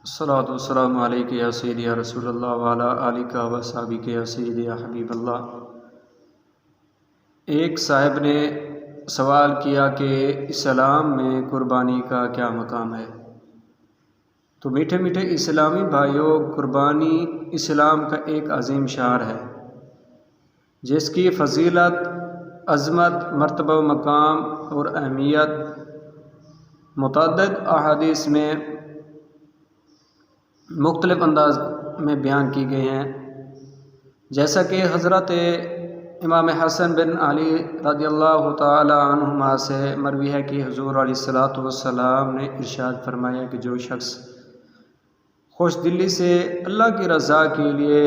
الصلاۃ والسلام علیک یا سیدی یا رسول اللہ وعلی آلک و صحابک یا سیدی یا حبیب اللہ۔ ایک صاحب نے سوال کیا کہ اسلام میں قربانی کا کیا مقام ہے؟ تو میٹھے میٹھے اسلامی بھائیوں، قربانی اسلام کا ایک عظیم شعار ہے جس کی فضیلت، عظمت، مرتبہ و مقام اور اہمیت متعدد احادیث میں مختلف انداز میں بیان کی گئی ہیں، جیسا کہ حضرت امام حسن بن علی رضی اللہ تعالی عنہما سے مروی ہے کہ حضور علیہ الصلوۃ والسلام نے ارشاد فرمایا کہ جو شخص خوش دلی سے اللہ کی رضا کے لیے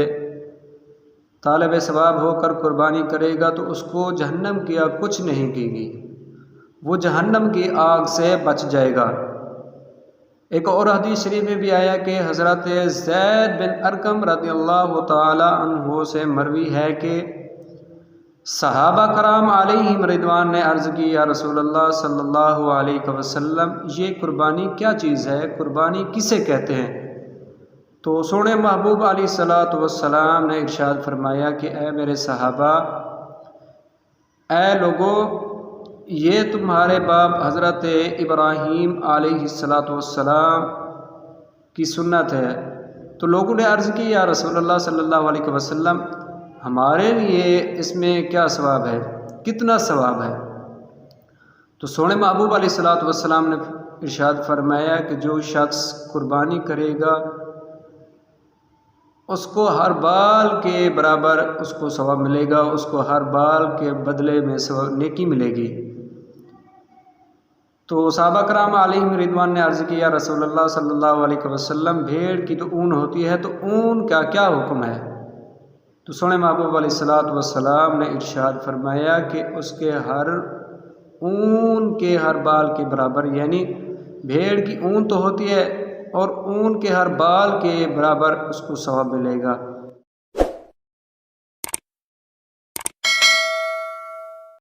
طالب ثواب ہو کر قربانی کرے گا تو اس کو جہنم کی آگ کچھ نہیں کی گی، وہ جہنم کی آگ سے بچ جائے گا۔ ایک اور حدیث شریف میں بھی آیا کہ حضرت زید بن ارقم رضی اللہ تعالی عنہ سے مروی ہے کہ صحابہ کرام علیہم رضوان نے عرض کی، یا رسول اللہ صلی اللہ علیہ وسلم، یہ قربانی کیا چیز ہے؟ قربانی کسے کہتے ہیں؟ تو سونے محبوب علیہ الصلوۃ والسلام نے ارشاد فرمایا کہ اے میرے صحابہ، اے لوگو، یہ تمہارے باپ حضرت ابراہیم علیہ الصلوۃ والسلام کی سنت ہے۔ تو لوگوں نے عرض کی، یا رسول اللہ صلی اللہ علیہ وسلم، ہمارے لیے اس میں کیا ثواب ہے، کتنا ثواب ہے؟ تو سونے محبوب علیہ الصلوۃ والسلام نے ارشاد فرمایا کہ جو شخص قربانی کرے گا اس کو ہر بال کے برابر اس کو ثواب ملے گا، اس کو ہر بال کے بدلے میں نیکی ملے گی۔ تو صحابہ کرام علیہم رضوان نے عرض کیا، رسول اللہ صلی اللہ علیہ وسلم، بھیڑ کی تو اون ہوتی ہے، تو اون کا کیا حکم ہے؟ تو سونے محبوب علیہ الصلوۃ والسلام نے ارشاد فرمایا کہ اس کے ہر اون کے ہر بال کے برابر، یعنی بھیڑ کی اون تو ہوتی ہے اور اون کے ہر بال کے برابر اس کو ثواب ملے گا۔